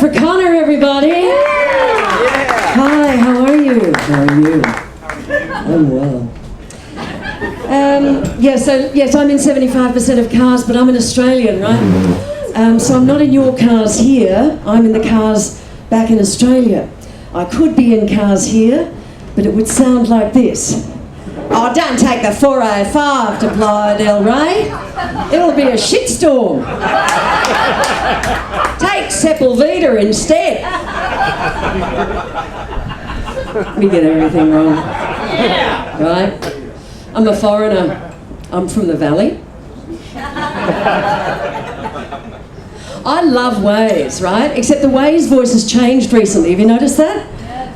for Connor, everybody. Yeah. Hi, how are you? How are you? I'm well. Yes, I'm in 75% of cars, but I'm an Australian, right? So I'm not in your cars here. I'm in the cars back in Australia. I could be in cars here, but it would sound like this. Oh, don't take the 405 to Playa del Rey. It'll be a shitstorm. Take Sepulveda instead. We get everything wrong. Yeah. Right? I'm a foreigner. I'm from the valley. I love Waze, right? Except the Waze voice has changed recently. Have you noticed that?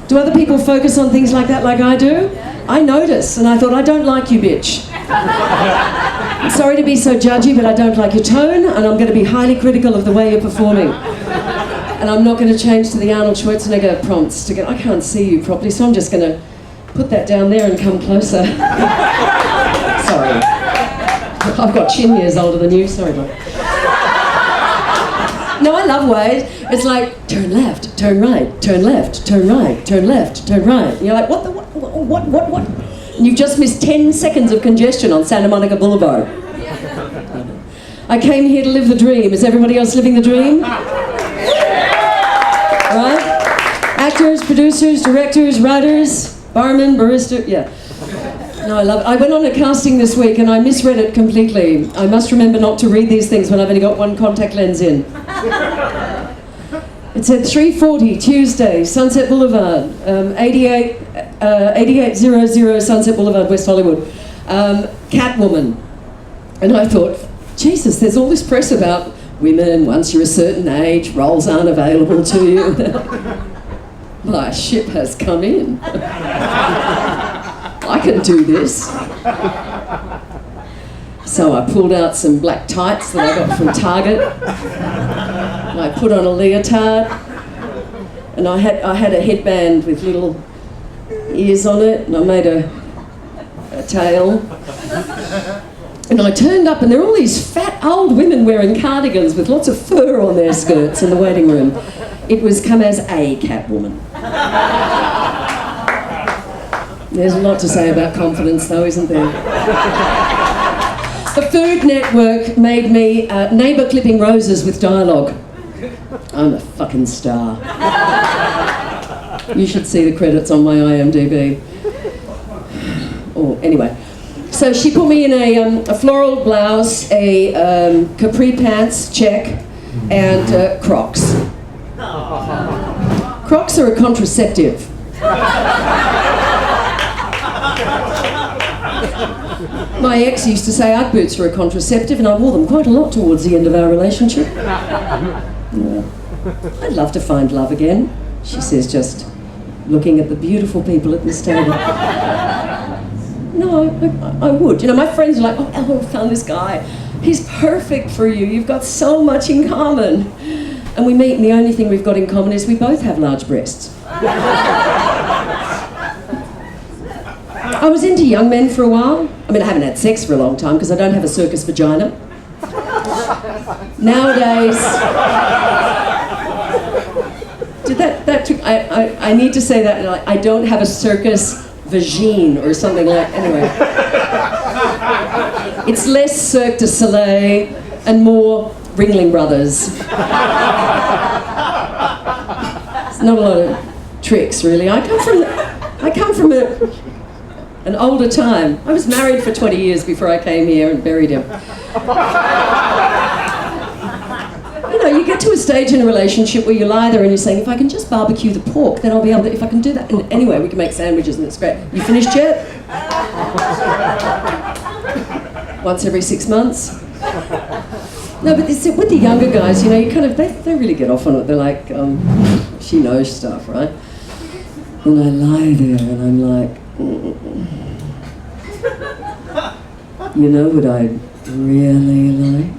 Do other people focus on things like that like I do? I notice, and I thought, I don't like you, bitch. I'm sorry to be so judgy, but I don't like your tone, and I'm going to be highly critical of the way you're performing. And I'm not going to change to the Arnold Schwarzenegger prompts to get, I can't see you properly, so I'm just going to put that down there and come closer. Sorry. I've got chin years older than you, sorry, Bob. No, I love Waze. It's like, turn left, turn right, turn left, turn right, turn left, turn right. And you're like, what? And you've just missed 10 seconds of congestion on Santa Monica Boulevard. I came here to live the dream. Is everybody else living the dream? Right? Actors, producers, directors, writers, barman, barista, yeah. No, I love it. I went on a casting this week and I misread it completely. I must remember not to read these things when I've only got one contact lens in. It said 3:40 Tuesday, Sunset Boulevard, 8800 Sunset Boulevard, West Hollywood. Catwoman. And I thought, Jesus, there's all this press about women, once you're a certain age, roles aren't available to you. My ship has come in. I can do this. So I pulled out some black tights that I got from Target. And I put on a leotard. And I had a headband with little ears on it, and I made a tail. And I turned up, and there were all these fat old women wearing cardigans with lots of fur on their skirts in the waiting room. It was come as a Catwoman. There's a lot to say about confidence, though, isn't there? The Food Network made me neighbour clipping roses with dialogue. I'm a fucking star. You should see the credits on my IMDb. Oh, anyway. So she put me in a floral blouse, a capri pants, check, and Crocs. Crocs are a contraceptive. My ex used to say Ugg boots were a contraceptive, and I wore them quite a lot towards the end of our relationship. Yeah. I'd love to find love again, she says, just looking at the beautiful people at this table. No, I would. You know, my friends are like, oh, Ella, I found this guy. He's perfect for you. You've got so much in common. And we meet, and the only thing we've got in common is we both have large breasts. I was into young men for a while. I mean, I haven't had sex for a long time because I don't have a circus vagina. Nowadays, I need to say that, I don't have a circus vagine or something like, anyway. It's less Cirque du Soleil and more Ringling Brothers. It's not a lot of tricks, really. I come from an older time. I was married for 20 years before I came here and buried him. You know, you get to a stage in a relationship where you lie there and you're saying, if I can just barbecue the pork, then I'll be able to, if I can do that. And anyway, we can make sandwiches and it's great. You finished yet? Once every 6 months. No, but this, with the younger guys, you know, you kind of, they really get off on it. They're like, she knows stuff, right? And I lie there and I'm like, you know what I'd really like?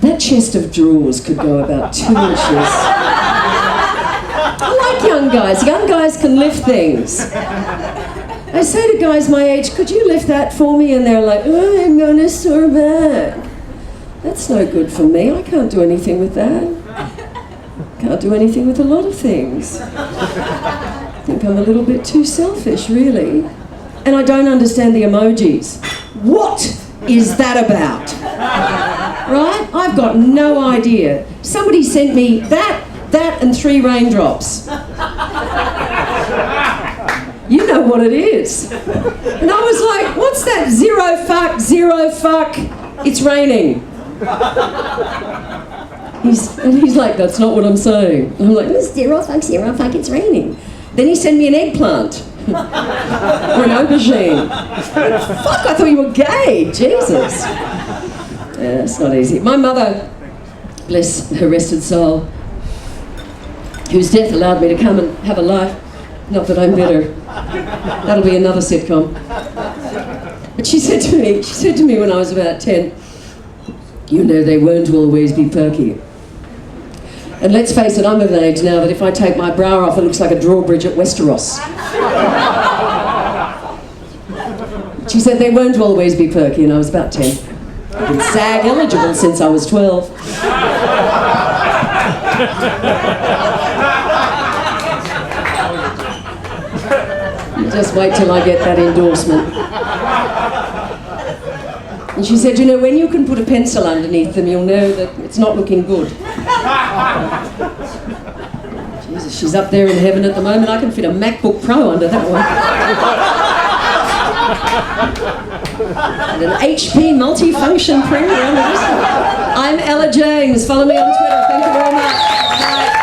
That chest of drawers could go about 2 inches. I like young guys. Young guys can lift things. I say to guys my age, could you lift that for me? And they're like, oh, I'm gonna sore back. That's no good for me. I can't do anything with that. can't do anything with a lot of things. I think I'm a little bit too selfish, really. And I don't understand the emojis. What is that about? Right? I've got no idea. Somebody sent me that, and 3 raindrops. You know what it is. And I was like, what's that? 0 fuck, 0 fuck, it's raining. He's like, that's not what I'm saying. And I'm like, 0 fuck, 0 fuck, it's raining. Then he sent me an eggplant. Or an aubergine. Fuck, I thought you were gay. Jesus. Yeah, it's not easy. My mother, bless her rested soul, whose death allowed me to come and have a life. Not that I'm bitter. That'll be another sitcom. But she said to me when I was about 10, you know they won't always be perky. And let's face it, I'm of an age now that if I take my bra off, it looks like a drawbridge at Westeros. She said they won't always be perky, and I was about 10. I've been SAG eligible since I was 12. You just wait till I get that endorsement. And she said, you know, when you can put a pencil underneath them, you'll know that it's not looking good. Jesus, she's up there in heaven at the moment. I can fit a MacBook Pro under that one. And an HP multi-function printer under this one. I'm Ella James. Follow me on Twitter. Thank you very much. Bye.